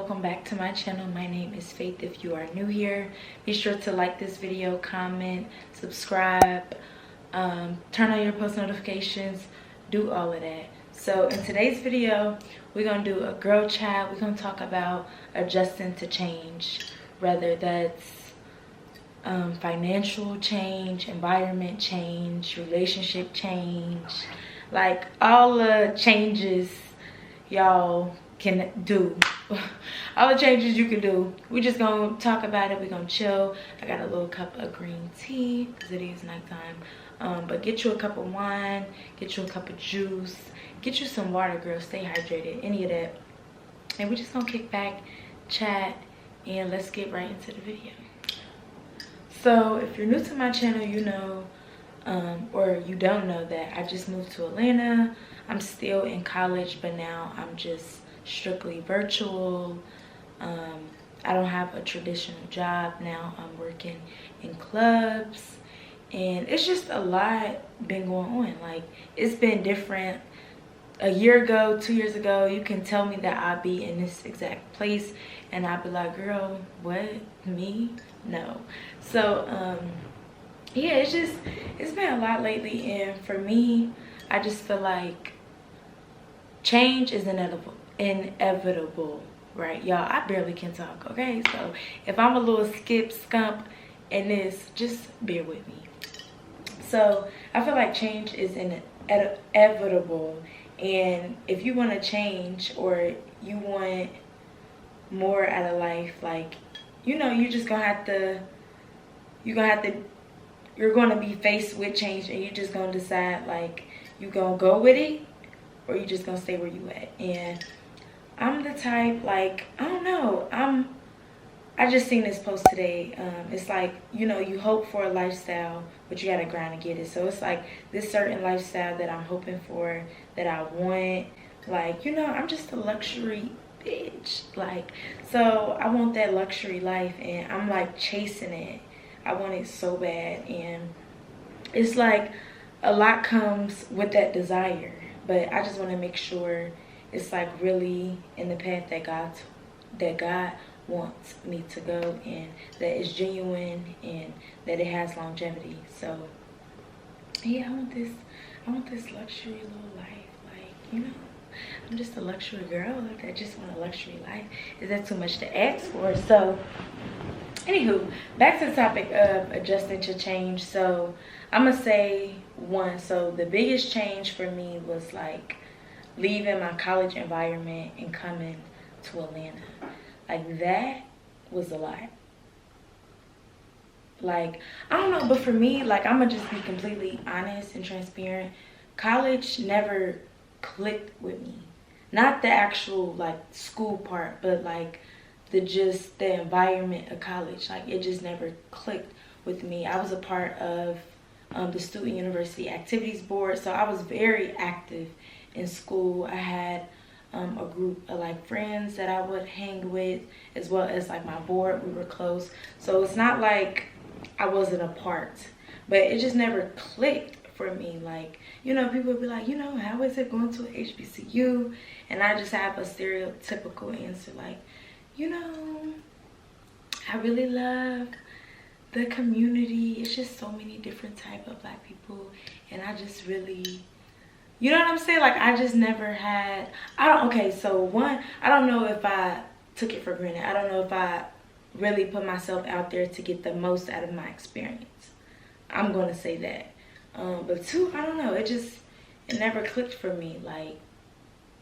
welcome back to my channel. My name is Faith. If you are new here, be sure to like this video, comment, subscribe, turn on your post notifications, do all of that. So in today's video, we're gonna do a girl chat. We're gonna talk about adjusting to change, whether that's financial change, environment change, relationship change, like all the changes y'all can do. All the changes you can do. We just gonna talk about it. We're gonna chill. I got a little cup of green tea because it is nighttime. But get you a cup of wine, get you a cup of juice, get you some water, girl. Stay hydrated, any of that. And we're just gonna kick back, chat, and let's get right into the video. So if you're new to my channel, you know, or you don't know that I just moved to Atlanta. I'm still in college, but now I'm just strictly virtual. I don't have a traditional job now. I'm working in clubs, and it's just a lot been going on. Like, it's been different. A year ago, 2 years ago, you can tell me that I'd be in this exact place and I'd be like, girl, what, me? No. So yeah, it's been a lot lately, and for me, I just feel like change is inevitable, right? Y'all, I barely can talk, okay? So if I'm a little scump in this, just bear with me. So I feel like change is inevitable, and if you want to change or you want more out of life, like, you know, you're going to be faced with change, and you're just going to decide, like, you going to go with it or you just going to stay where you at. And I'm the type, like, I don't know, I just seen this post today. It's like, you know, you hope for a lifestyle, but you got to grind to get it. So it's like this certain lifestyle that I'm hoping for, that I want. Like, you know, I'm just a luxury bitch. Like, so I want that luxury life, and I'm like chasing it. I want it so bad, and it's like a lot comes with that desire, but I just want to make sure it's like really in the path that God wants me to go, and that it's genuine and that it has longevity. So yeah, I want this luxury little life. Like, you know, I'm just a luxury girl that just want a luxury life. Is that too much to ask for? So anywho, back to the topic of adjusting to change. So I'm gonna say one. So the biggest change for me was like leaving my college environment and coming to Atlanta. Like, that was a lot. Like, I don't know, but for me, like, I'm gonna just be completely honest and transparent. College never clicked with me. Not the actual like school part, but like the environment of college. Like, it just never clicked with me. I was a part of the student university activities board, so I was very active in school. I had a group of like friends that I would hang with, as well as like my board. We were close, so it's not like I wasn't a part, but it just never clicked for me. Like, you know, people would be like, you know, how is it going to a HBCU? And I just have a stereotypical answer, like, you know, I really love the community. It's just so many different type of black people, and I just really, you know what I'm saying? Like, I just never had, okay, so one, I don't know if I took it for granted. I don't know if I really put myself out there to get the most out of my experience. I'm going to say that. But two, I don't know, it never clicked for me. Like,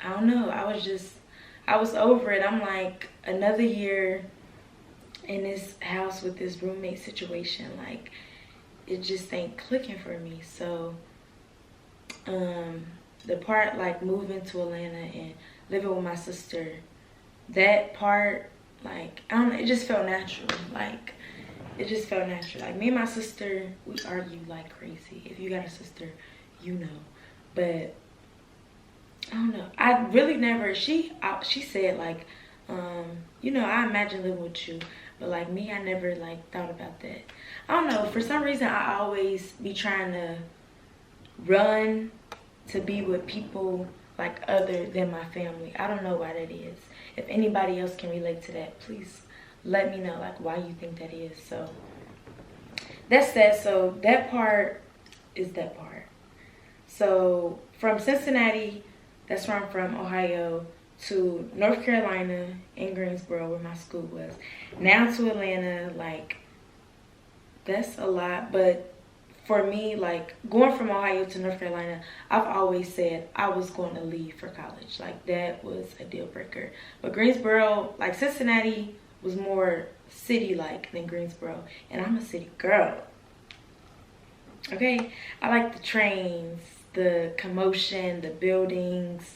I don't know, I was over it. I'm like, another year in this house with this roommate situation, like, it just ain't clicking for me. So the part like moving to Atlanta and living with my sister, that part, like, I don't know, it just felt natural. Like, it just felt natural. Like, me and my sister, we argue like crazy. If you got a sister, you know. But I don't know, I really never, she said like, you know, I imagine living with you, but like me, I never like thought about that. I don't know, for some reason I always be trying to run to be with people like other than my family. I don't know why that is. if anybody else can relate to that, please let me know like why you think that is. So that's that. So that part is that part. So from Cincinnati, that's where I'm from, Ohio, to North Carolina in Greensboro where my school was, now to Atlanta. Like, that's a lot. But for me, like, going from Ohio to North Carolina, I've always said I was going to leave for college. Like, that was a deal breaker. But Greensboro, like, Cincinnati was more city-like than Greensboro, and I'm a city girl. Okay, I like the trains, the commotion, the buildings,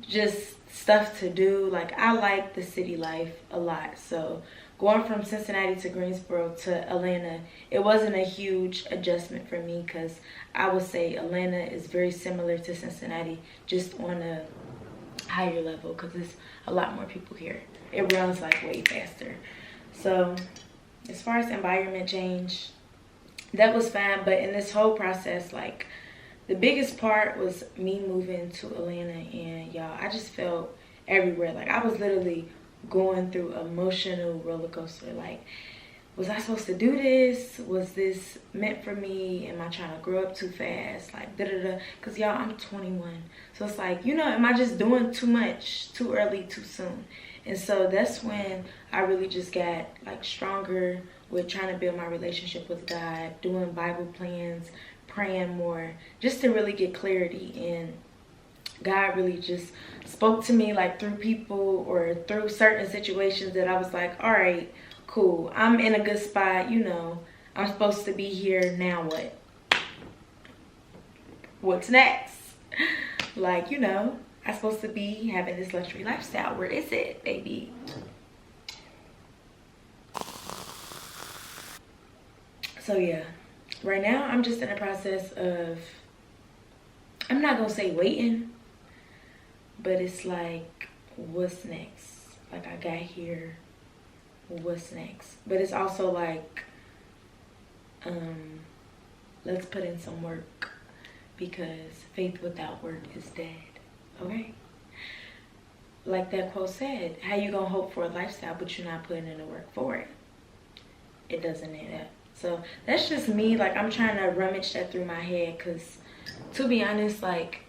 just stuff to do. Like, I like the city life a lot. So going from Cincinnati to Greensboro to Atlanta, it wasn't a huge adjustment for me, because I would say Atlanta is very similar to Cincinnati, just on a higher level, because there's a lot more people here. It runs like way faster. So as far as environment change, that was fine. But in this whole process, like, the biggest part was me moving to Atlanta, and y'all, I just felt everywhere. Like, I was literally going through emotional roller coaster. Like, was I supposed to do this? Was this meant for me? Am I trying to grow up too fast? Like, da-da-da. Because, y'all, I'm 21. So it's like, you know, am I just doing too much, too early, too soon? And so that's when I really just got, like, stronger with trying to build my relationship with God, doing Bible plans, praying more, just to really get clarity. And God really just spoke to me, like, through people or through certain situations that I was like, all right, cool, I'm in a good spot, you know, I'm supposed to be here, now what? What's next? Like, you know, I'm supposed to be having this luxury lifestyle. Where is it, baby? So yeah, right now I'm just in the process of, I'm not gonna say waiting, but it's like, what's next? Like, I got here, what's next? But it's also like, let's put in some work, because faith without work is dead. Okay? Like that quote said, how you gonna hope for a lifestyle but you're not putting in the work for it? It doesn't add up. So that's just me. Like, I'm trying to rummage that through my head, because to be honest, like,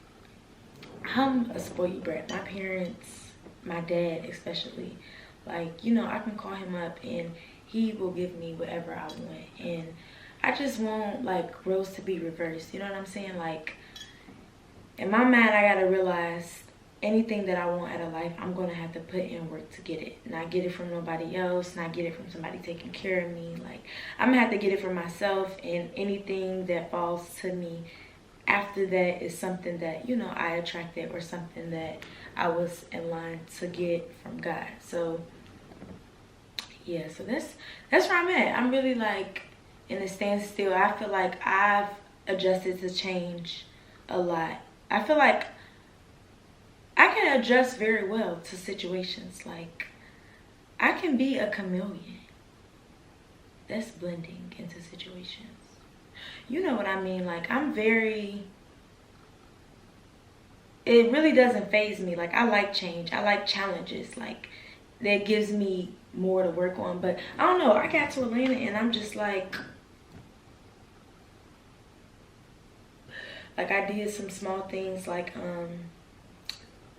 I'm a spoiled brat. My parents, my dad especially, like, you know, I can call him up and he will give me whatever I want. And I just want, like, roles to be reversed. You know what I'm saying? Like, in my mind, I gotta realize anything that I want out of life, I'm gonna have to put in work to get it. Not get it from nobody else, not get it from somebody taking care of me. Like, I'm gonna have to get it for myself, and anything that falls to me after that is something that, you know, I attracted, or something that I was in line to get from God. So yeah, so that's where I'm at. I'm really, like, in a standstill. I feel like I've adjusted to change a lot. I feel like I can adjust very well to situations. Like, I can be a chameleon. That's blending into situations. You know what I mean? Like, I'm very, it really doesn't faze me. Like, I like change. I like challenges. Like, that gives me more to work on. But I don't know, I got to Atlanta and I'm just like I did some small things, like,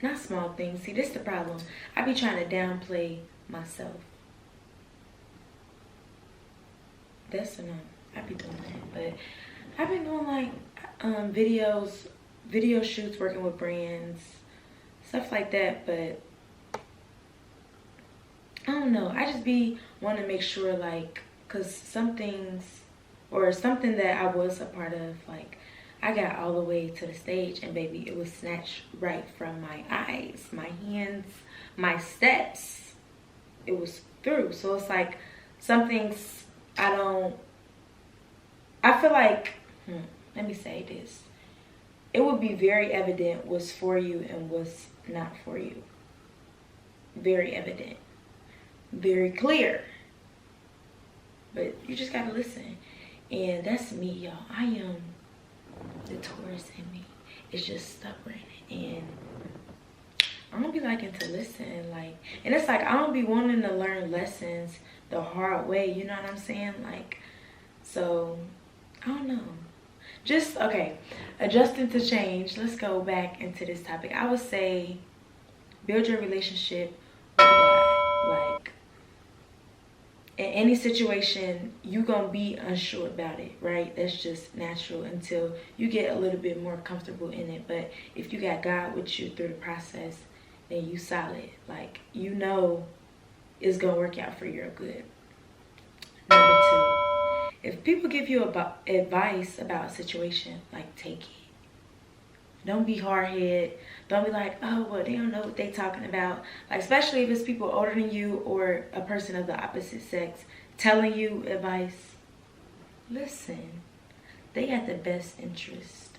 not small things. See, this is the problem. I be trying to downplay myself. That's enough. I be doing that. But I've been doing, like, video shoots, working with brands, stuff like that. But I don't know. I just be wanting to make sure, like, because some things, or something that I was a part of, like, I got all the way to the stage and baby, it was snatched right from my eyes, my hands, my steps. It was through. So it's like, some things I feel like, let me say this. It would be very evident what's for you and what's not for you. Very evident. Very clear. But you just gotta listen. And that's me, y'all. I am, the Taurus in me is just stubborn, and I don't be liking to listen. Like, and it's like I don't be wanting to learn lessons the hard way. You know what I'm saying? Like, so I don't know. Just okay. Adjusting to change. Let's go back into this topic. I would say build your relationship with God. Like, in any situation, you gonna be unsure about it, right? That's just natural until you get a little bit more comfortable in it. But if you got God with you through the process, then you solid. Like, you know it's gonna work out for your good. Number two, if people give you advice about a situation, like, take it. Don't be hard-headed. Don't be like, oh, well, they don't know what they talking about. Like, especially if it's people older than you or a person of the opposite sex telling you advice. Listen, they got the best interest.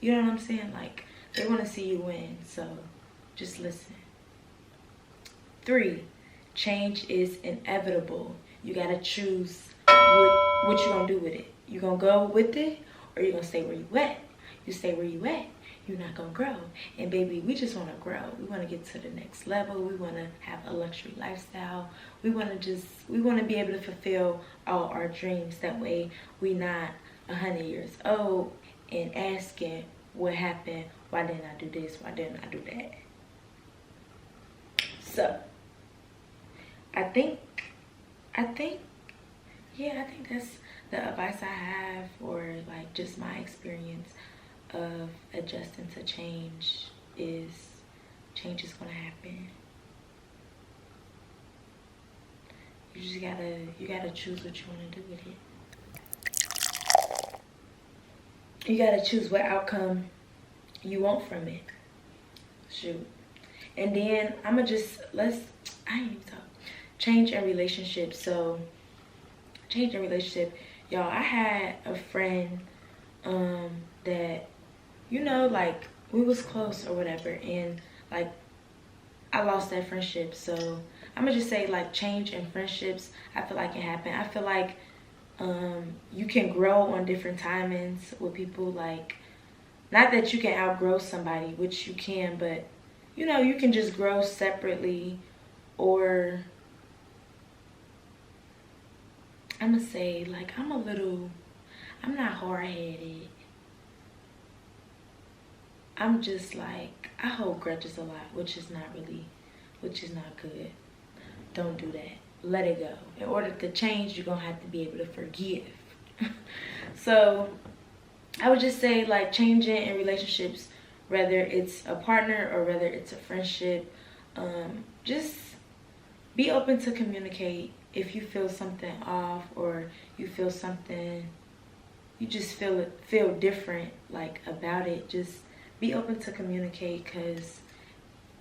You know what I'm saying? Like, they want to see you win, so just listen. 3, change is inevitable. You got to choose what you going to do with it. You going to go with it, or you going to stay where you at? You stay where you at, you're not gonna grow. And baby, we just want to grow. We want to get to the next level. We want to have a luxury lifestyle. We want to be able to fulfill all our dreams. That way we not 100 years old and asking what happened, why didn't I do this, why didn't I do that. So I think that's the advice I have, or like just my experience of adjusting to change is change is gonna happen. You just gotta choose what you wanna do with it. You gotta choose what outcome you want from it. Shoot. And then I ain't even talk. Change in relationships. So change in relationship, y'all. I had a friend that, you know, like, we was close or whatever, and like I lost that friendship. So I'm gonna just say, like, change in friendships, I feel like it happened. I feel like you can grow on different timings with people. Like, not that you can outgrow somebody, which you can, but you know, you can just grow separately. Or I'm gonna say, like, I'm not hard-headed. I'm just like, I hold grudges a lot, which is not good. Don't do that. Let it go. In order to change, you're gonna have to be able to forgive. So I would just say, like, changing in relationships, whether it's a partner or whether it's a friendship, just be open to communicate. If you feel something off, or you feel something, you just feel different, like, about it, just be open to communicate, because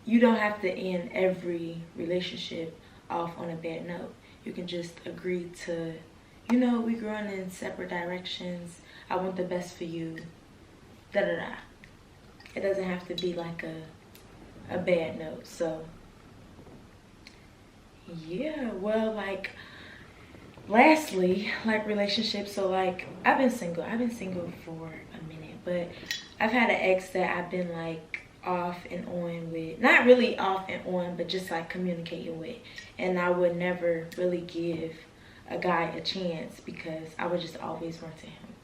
you don't have to end every relationship off on a bad note. You can just agree to, you know, we growing in separate directions. I want the best for you. Da da da. It doesn't have to be like a bad note. So yeah, well, like, lastly, like, relationships. So, like, I've been single for a minute, but I've had an ex that I've been, like, off and on with. Not really off and on, but just, like, communicating with. And I would never really give a guy a chance, because I would just always run to him.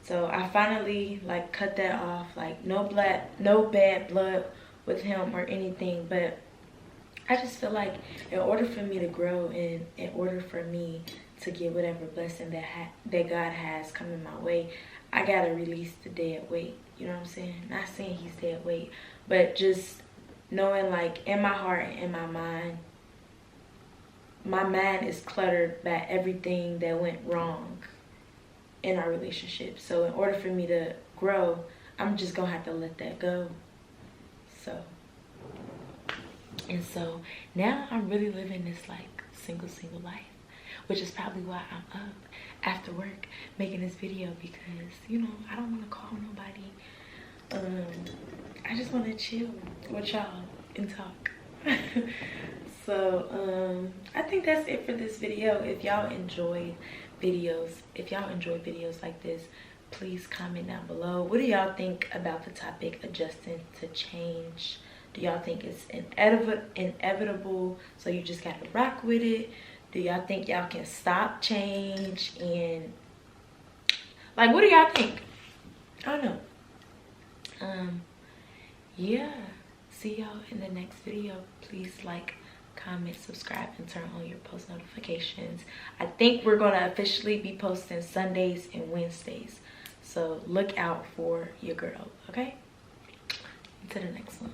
So I finally, like, cut that off. Like, no bad blood with him or anything, but I just feel like in order for me to grow, and in order for me to get whatever blessing that God has coming my way, I gotta release the dead weight. You know what I'm saying? Not saying he's dead weight, but just knowing, like, in my heart and in my mind is cluttered by everything that went wrong in our relationship. So in order for me to grow, I'm just gonna have to let that go. So now I'm really living this, like, single life, which is probably why I'm up after work making this video, because, you know, I don't want to call nobody. I just want to chill with y'all and talk. So I think that's it for this video. If y'all enjoy videos like this, please comment down below. What do y'all think about the topic, adjusting to change? Do y'all think it's inevitable, so you just gotta rock with it? Do y'all think y'all can stop change? And like, what do y'all think? I don't know. Yeah, see y'all in the next video. Please like, comment, subscribe, and turn on your post notifications. I think we're gonna officially be posting Sundays and Wednesdays, so look out for your girl. Okay, to the next one.